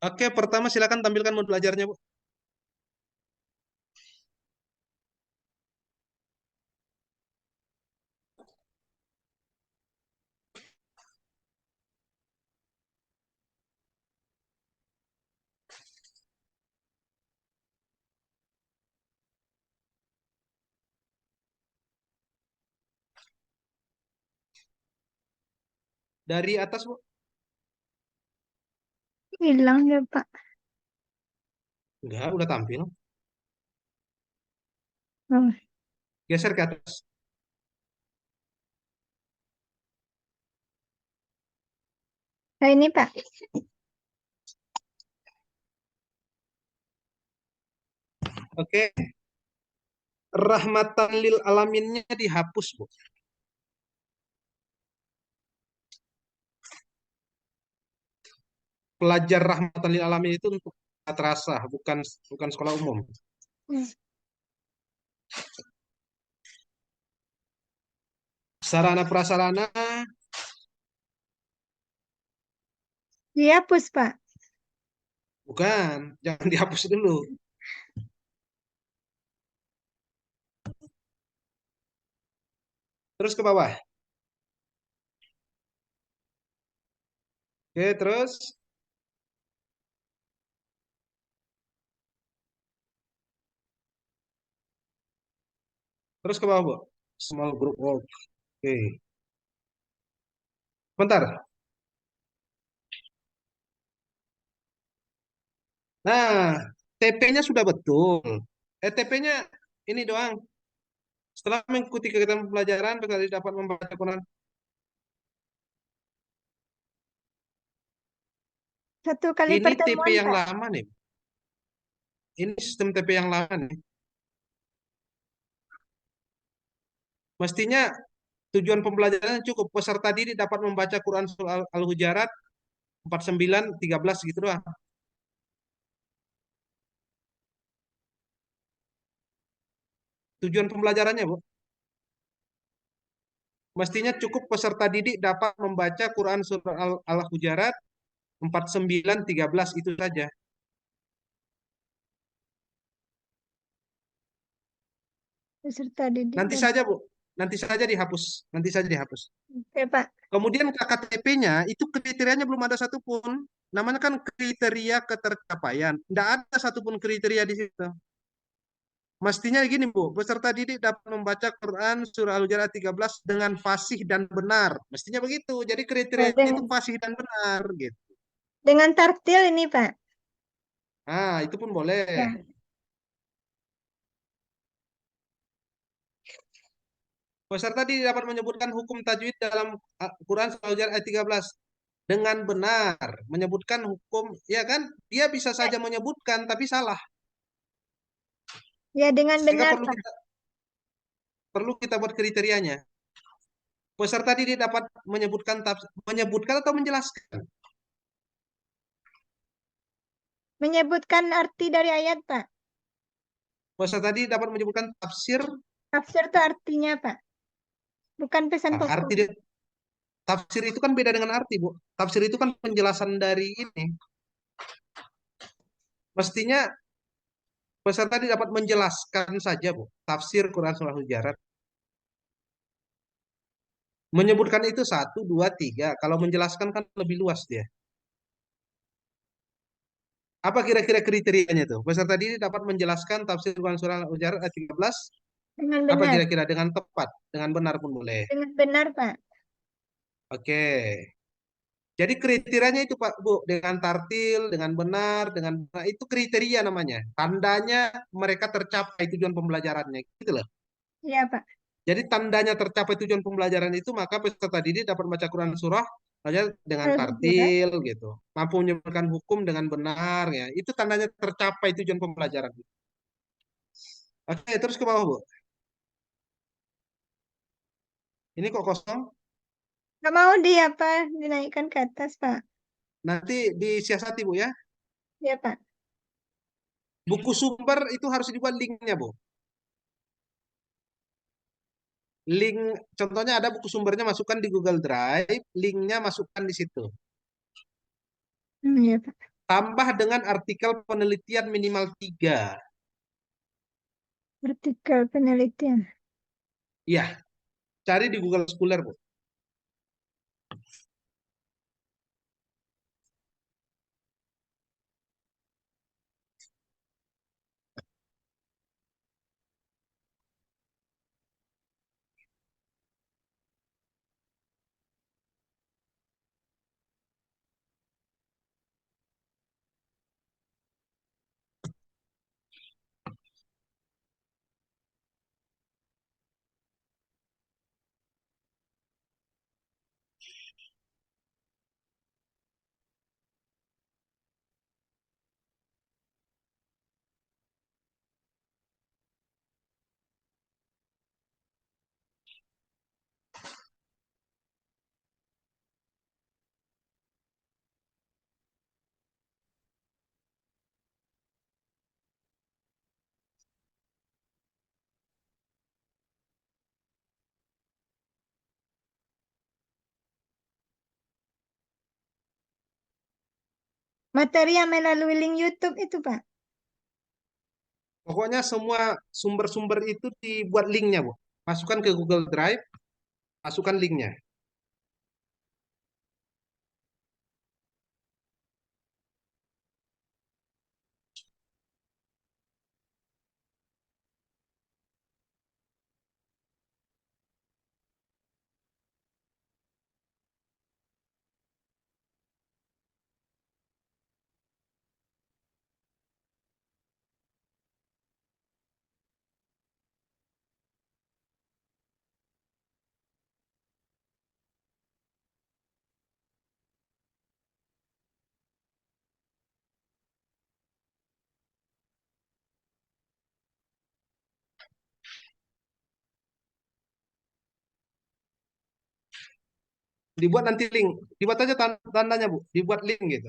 Oke, pertama silakan tampilkan modul ajarnya, Bu. Dari atas, Bu. Hilang ya, Pak. Enggak, udah tampil. Oh. Geser ke atas. Nah, ini, Pak. Oke, rahmatan lil alaminnya dihapus, Bu. Pelajar rahmatan lil alamin itu untuk madrasah, bukan bukan sekolah umum. Hmm. Sarana prasarana Dihapus, Pak. bukan, jangan dihapus dulu. Terus ke bawah. Oke, terus ke bawah, Bu. Small group work. Oke. Bentar. Nah, TP-nya sudah betul. TP-nya ini doang. Setelah mengikuti kegiatan pembelajaran, peserta dapat membaca Quran. Satu kali Ini TP pertemuan, yang Pak. lama nih. Ini sistem TP yang lama nih. Mestinya tujuan pembelajaran cukup. Peserta didik dapat membaca Quran surah Al-Hujarat 49, 13 gitu doang. Tujuan pembelajarannya, Bu. Mestinya cukup peserta didik dapat membaca Quran surah Al-Hujarat 49, 13 itu saja. Peserta didik Nanti dan... saja, Bu. Nanti saja dihapus. Nanti saja dihapus. Oke, Pak. Kemudian KKTP-nya itu kriterianya belum ada satupun. Namanya kan kriteria ketercapaian. Tidak ada satupun kriteria di situ. Mestinya gini, Bu. Peserta didik dapat membaca Quran surah Al-Hujurat 13 dengan fasih dan benar. Mestinya begitu. Jadi Oh, kriterianya itu dengan, fasih dan benar gitu. dengan tartil ini, Pak. Nah, itu pun boleh. Ya. Peserta didik dapat menyebutkan hukum tajwid dalam Quran surah Al-Hujurat ayat 13 dengan benar. Menyebutkan hukum, ya kan? Dia bisa Ya, saja menyebutkan tapi salah. ya, dengan Sehingga benar, perlu Pak. kita buat kriterianya. Peserta didik dapat menyebutkan atau menjelaskan. Menyebutkan arti dari ayat, Pak. Peserta didik dapat menyebutkan tafsir. Tafsir itu artinya, Pak. Bukan pesan Nah, pokok. tafsir itu kan beda dengan arti, Bu. Tafsir itu kan penjelasan dari ini. Mestinya peserta didik dapat menjelaskan saja, Bu. Tafsir Quran Surah Hujarat. Menyebutkan itu satu, dua, tiga. Kalau menjelaskan kan lebih luas dia. Apa kira-kira kriterianya tuh? Peserta didik dapat menjelaskan tafsir Quran Surah Hujarat ayat 13. Dengan Apa benar. kira-kira dengan tepat, dengan benar pun boleh. Dengan benar, Pak. Oke. Jadi kriterianya itu Pak Bu, dengan tartil, dengan benar, itu kriteria namanya. Tandanya mereka tercapai tujuan pembelajarannya, gitu loh. Iya, Pak. Jadi tandanya tercapai tujuan pembelajaran itu maka peserta didik dapat membaca Quran surah aja dengan Al-Hujurat. tartil gitu. Mampu menyebarkan hukum dengan benar ya. Itu tandanya tercapai tujuan pembelajaran. Oke, terus ke bawah Bu. Ini kok kosong? Nggak mau di apa dinaikkan ke atas, Pak. Nanti disiasati Bu ya. Iya, Pak. Buku sumber itu harus dibuat linknya Bu. Link, contohnya ada buku sumbernya masukkan di Google Drive, linknya masukkan di situ. Iya, Pak. tambah dengan artikel penelitian minimal 3. Artikel penelitian. Iya, cari di Google Scholar, Bu. Materi yang melalui link YouTube itu, Pak. Pokoknya semua sumber-sumber itu dibuat linknya, Bu. Masukkan ke Google Drive, masukkan linknya. Dibuat nanti link. Dibuat aja tandanya, Bu. Dibuat link gitu.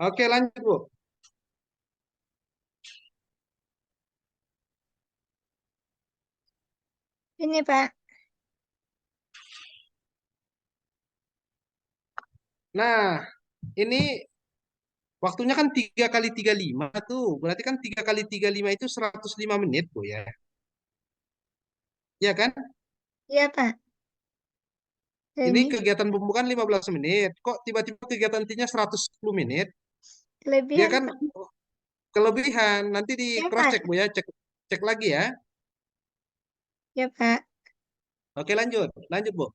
Oke, lanjut, Bu. Ini, Pak. Nah, ini waktunya kan 3 kali 3 5 tuh. Berarti kan 3 kali 3 5 itu 105 menit, Bu ya. Iya kan? Iya, Pak. Ini Ini kegiatan pembukaan 15 menit. Kok tiba-tiba kegiatan intinya 110 menit? Dia kelebihan, kan Pak. kelebihan. Nanti di Ya, cross check, Pak. Bu ya. Cek cek lagi ya. Ya, Pak. Oke, lanjut. Lanjut, Bu.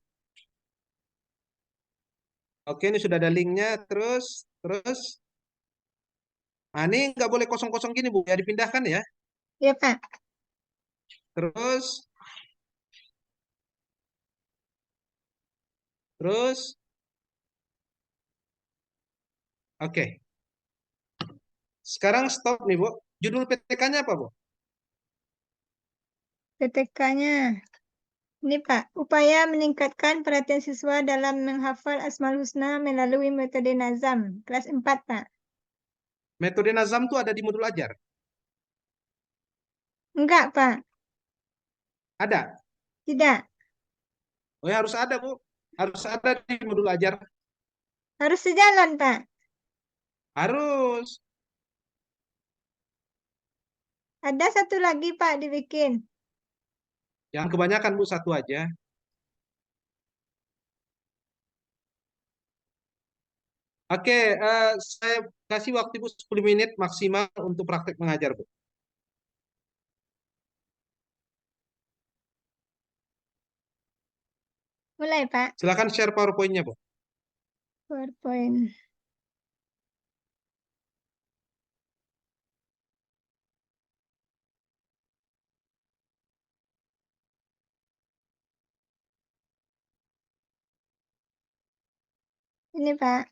Oke, ini sudah ada linknya. Terus. Nah, ini nggak boleh kosong-kosong gini, Bu. Ya, dipindahkan ya. Ya, Pak. Terus, terus. Oke. Sekarang stop nih, Bu. Judul PTK-nya apa, Bu? PTK-nya. Ini, Pak. Upaya meningkatkan perhatian siswa dalam menghafal Asmaul Husna melalui metode Nazam. Kelas 4, Pak. Metode Nazam tuh ada di modul ajar. Enggak, Pak. Ada. Tidak. Oh ya, harus ada, Bu. Harus ada di modul ajar. Harus sejalan, Pak. Harus. Ada satu lagi, Pak, dibikin. Jangan kebanyakan, Bu. Satu aja. Oke, saya kasih waktu Bu 10 menit maksimal untuk praktek mengajar, Bu. Mulai, Pak. Silakan share PowerPoint-nya, Bu. PowerPoint. Ini, Pak.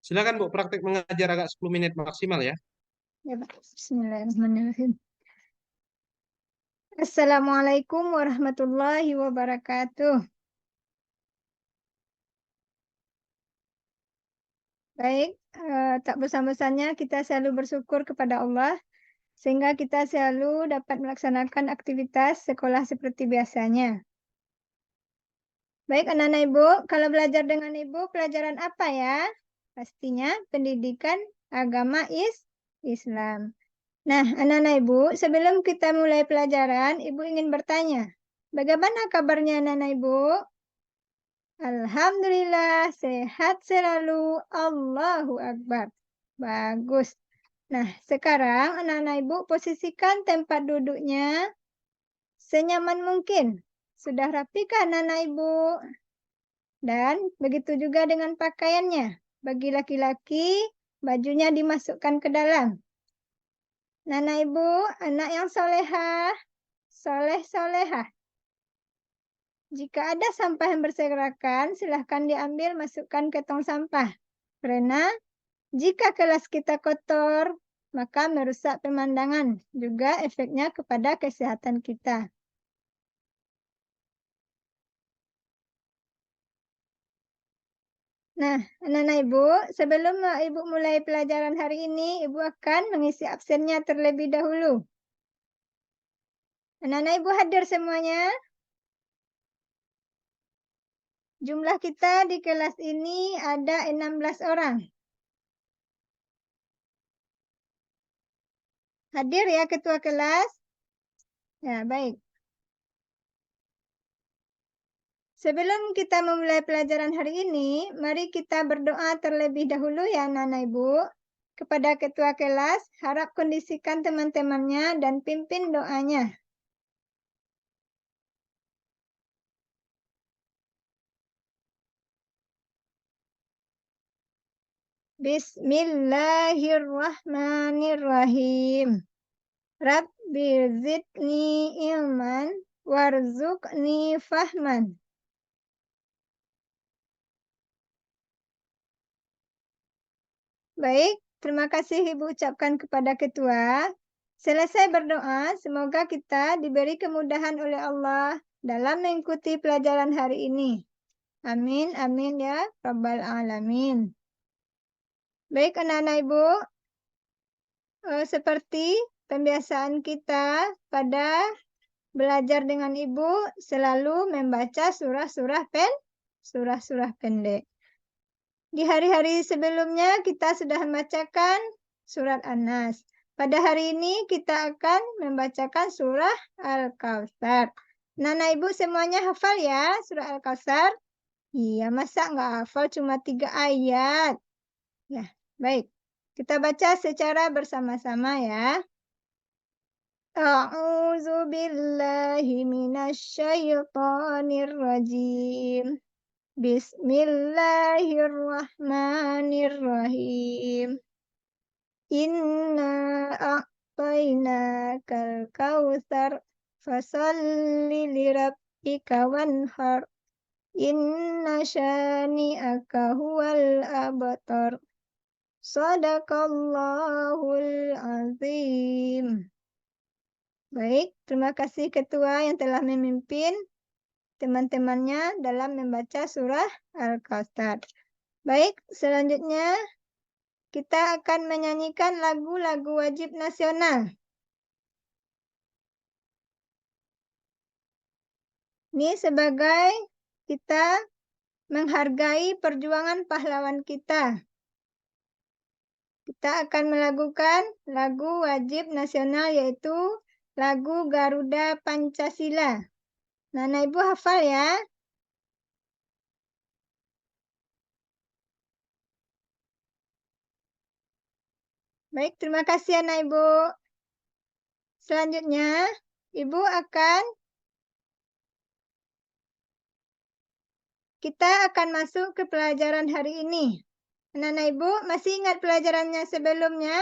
Silakan, Bu, praktek mengajar agak 10 menit maksimal ya. Ya, Pak. Bismillahirrahmanirrahim. Assalamualaikum warahmatullahi wabarakatuh. Baik, tak bosan-bosannya kita selalu bersyukur kepada Allah sehingga kita selalu dapat melaksanakan aktivitas sekolah seperti biasanya. Baik, anak-anak Ibu, kalau belajar dengan Ibu, pelajaran apa ya? Pastinya pendidikan agama Islam. Nah, anak-anak Ibu, sebelum kita mulai pelajaran, Ibu ingin bertanya, bagaimana kabarnya anak-anak Ibu? Alhamdulillah, sehat selalu. Allahu Akbar. Bagus. Nah, sekarang anak-anak Ibu posisikan tempat duduknya senyaman mungkin. Sudah rapikah anak-anak Ibu? Dan begitu juga dengan pakaiannya. Bagi laki-laki, bajunya dimasukkan ke dalam. Nana Ibu, anak yang solehah, soleh-solehah. Jika ada sampah yang berserakan, silahkan diambil, masukkan ke tong sampah. Karena jika kelas kita kotor, maka merusak pemandangan. Juga efeknya kepada kesehatan kita. Nah, anak-anak Ibu, sebelum Ibu mulai pelajaran hari ini, Ibu akan mengisi absennya terlebih dahulu. Anak-anak Ibu hadir semuanya? Jumlah kita di kelas ini ada 16 orang. Hadir ya ketua kelas? Ya, baik. Sebelum kita memulai pelajaran hari ini, mari kita berdoa terlebih dahulu ya anak-anak Ibu. Kepada ketua kelas, harap kondisikan teman-temannya dan pimpin doanya. Bismillahirrahmanirrahim. Rabbi zidni ilman warzuqni fahman. Baik, terima kasih Ibu ucapkan kepada ketua. Selesai berdoa, semoga kita diberi kemudahan oleh Allah dalam mengikuti pelajaran hari ini. Amin, amin ya Rabbal Alamin. Baik anak-anak Ibu, seperti pembiasaan kita pada belajar dengan Ibu selalu membaca surah-surah pendek. Di hari-hari sebelumnya kita sudah membacakan surat An-Nas. Pada hari ini kita akan membacakan surah Al-Kautsar. Nana Ibu semuanya hafal ya surah Al-Kautsar? Iya, masa nggak hafal cuma 3 ayat? Ya, baik. Kita baca secara bersama-sama ya. A'udzu billahi minasyaitonir rajim. Bismillahirrahmanirrahim. Inna a'tainakal kautsar fasalli lirabbika wanhar. Inna syani'aka huwal abtar. Shadaqallahul azim. Baik, terima kasih ketua yang telah memimpin teman-temannya dalam membaca surah Al-Kautsar. Baik, selanjutnya kita akan menyanyikan lagu-lagu wajib nasional. Ini sebagai kita menghargai perjuangan pahlawan kita. Kita akan melakukan lagu wajib nasional yaitu lagu Garuda Pancasila. Nana Ibu hafal ya? Baik, terima kasih anak Ibu. Selanjutnya, Ibu kita akan masuk ke pelajaran hari ini. Anak-anak Ibu masih ingat pelajarannya sebelumnya?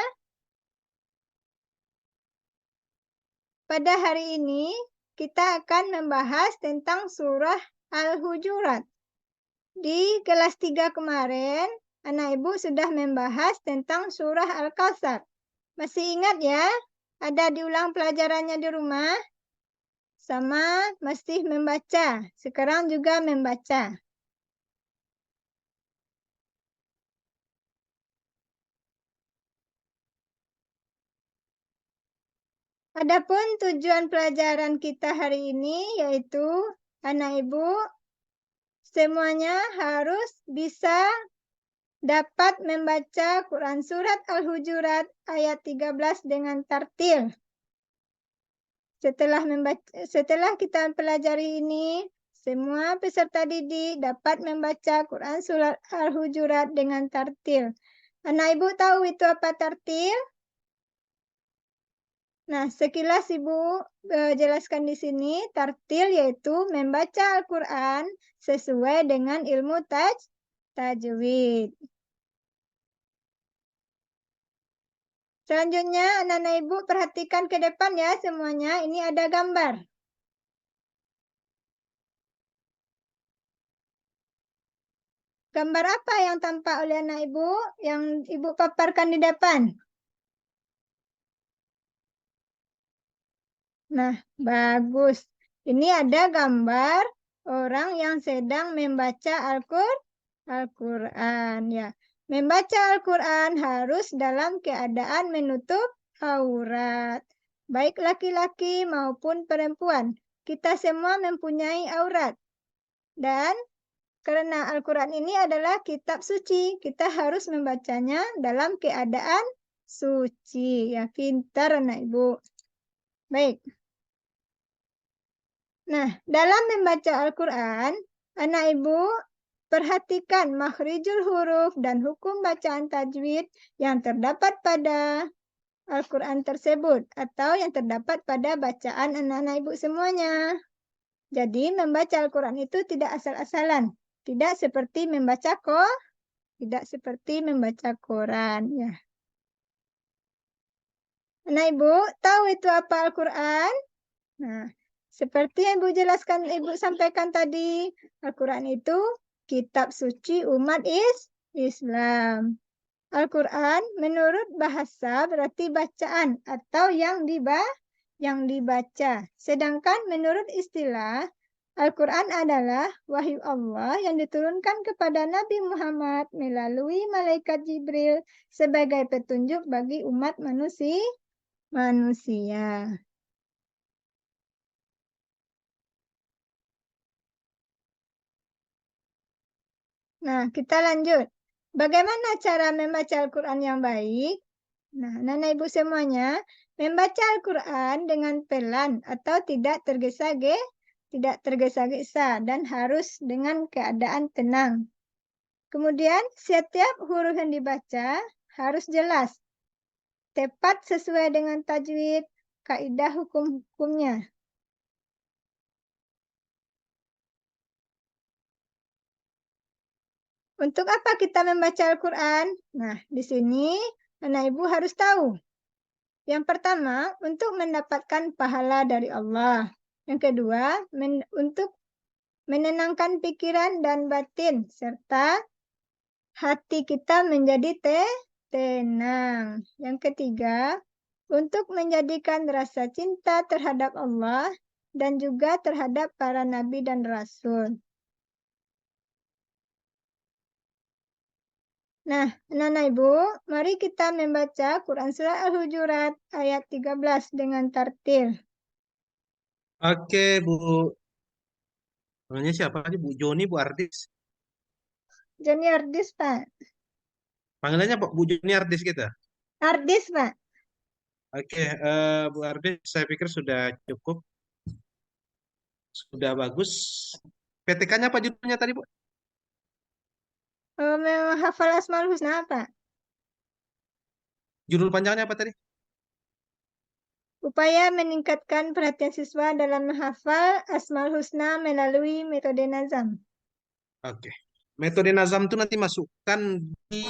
Pada hari ini, kita akan membahas tentang surah Al-Hujurat. Di kelas 3 kemarin, anak Ibu sudah membahas tentang surah Al-Kautsar. Masih ingat ya? Ada diulang pelajarannya di rumah? Sama masih membaca. Sekarang juga membaca. Adapun tujuan pelajaran kita hari ini yaitu anak ibu semuanya harus bisa dapat membaca Quran Surat Al-Hujurat ayat 13 dengan tartil. Setelah kita pelajari ini, semua peserta didik dapat membaca Quran Surat Al-Hujurat dengan tartil. Anak ibu tahu itu apa tartil? Nah, sekilas Ibu jelaskan di sini, tartil yaitu membaca Al-Quran sesuai dengan ilmu tajwid. Selanjutnya, anak-anak Ibu perhatikan ke depan ya semuanya. Ini ada gambar. Gambar apa yang tampak oleh anak Ibu yang Ibu paparkan di depan? Nah, bagus. Ini ada gambar orang yang sedang membaca Al-Quran ya. Membaca Al-Quran harus dalam keadaan menutup aurat. Baik laki-laki maupun perempuan. Kita semua mempunyai aurat. Dan karena Al-Quran ini adalah kitab suci, kita harus membacanya dalam keadaan suci. Ya, pintar anak ibu. Baik. Nah, dalam membaca Al-Quran, anak ibu perhatikan makhrijul huruf dan hukum bacaan tajwid yang terdapat pada Al-Quran tersebut atau yang terdapat pada bacaan anak-anak ibu semuanya. Jadi membaca Al-Quran itu tidak asal-asalan, tidak seperti membaca Quran ya. Anak ibu tahu itu apa Al-Quran? Nah, seperti yang Ibu jelaskan, Ibu sampaikan tadi, Al-Quran itu kitab suci umat Islam. Al-Quran menurut bahasa berarti bacaan atau yang dibaca. Sedangkan menurut istilah, Al-Quran adalah wahyu Allah yang diturunkan kepada Nabi Muhammad melalui malaikat Jibril sebagai petunjuk bagi umat manusia. Nah, kita lanjut. Bagaimana cara membaca Al-Quran yang baik? Nah, anak ibu semuanya, membaca Al-Quran dengan pelan atau tidak tergesa-gesa dan harus dengan keadaan tenang. Kemudian, setiap huruf yang dibaca harus jelas, tepat sesuai dengan tajwid, kaidah hukum-hukumnya. Untuk apa kita membaca Al-Quran? Nah, di sini anak ibu harus tahu. Yang pertama, untuk mendapatkan pahala dari Allah. Yang kedua, untuk menenangkan pikiran dan batin, serta hati kita menjadi tenang. Yang ketiga, untuk menjadikan rasa cinta terhadap Allah dan juga terhadap para nabi dan rasul. Nah, anak-anak ibu, mari kita membaca Quran Surah Al-Hujurat ayat 13 dengan tartil. Oke, Bu. Namanya siapa aja? Bu Joni, Bu Ardis. Joni Ardis, Pak. Panggilannya Bu Joni Ardis kita. Ardis, Pak. Oke, Bu Ardis, saya pikir sudah cukup, sudah bagus. PTK-nya apa judulnya tadi, Bu? Menghafal Asmaul Husna, Pak. Judul panjangnya apa tadi? Upaya meningkatkan perhatian siswa dalam menghafal Asmaul Husna melalui metode nazam. Oke. Metode Nazam itu nanti masukkan di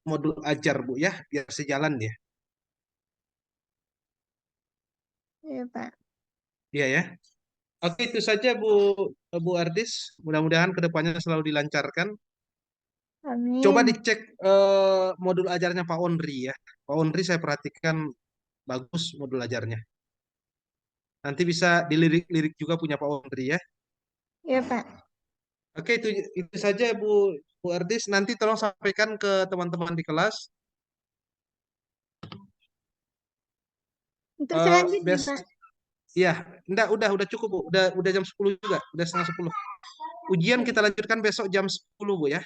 modul ajar, Bu, ya, biar sejalan dia. Ya, Pak. Iya ya. Oke, itu saja Bu Ardis. Mudah-mudahan kedepannya selalu dilancarkan. Coba Amin. dicek modul ajarnya Pak Ondri ya. Pak Ondri saya perhatikan bagus modul ajarnya. Nanti bisa dilirik-lirik juga punya Pak Ondri ya. Ya, Pak. Oke, itu saja Bu Ardis. Nanti tolong sampaikan ke teman-teman di kelas. Untuk Eh selanjutnya, bes, Pak. iya, enggak, udah cukup Bu. Udah jam 10 juga, udah setengah 10. Ujian kita lanjutkan besok jam 10 Bu ya,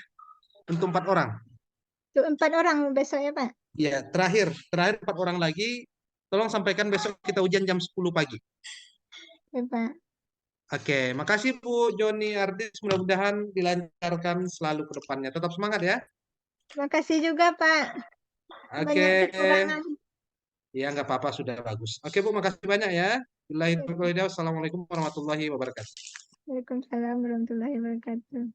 untuk 4 orang. Untuk 4 orang besok ya, Pak. Iya, terakhir 4 orang lagi. Tolong sampaikan besok kita ujian jam 10 pagi. Ya, Pak. Oke, makasih Bu Joni Ardis. Mudah-mudahan dilancarkan selalu ke depannya. Tetap semangat ya. Terima kasih juga, Pak. Oke, Banyak kekurangan. ya nggak apa-apa sudah bagus. Oke Bu, makasih banyak ya. Billahi Ya, taufiq wal hidayah. Wassalamualaikum warahmatullahi wabarakatuh. Waalaikumsalam warahmatullahi wabarakatuh.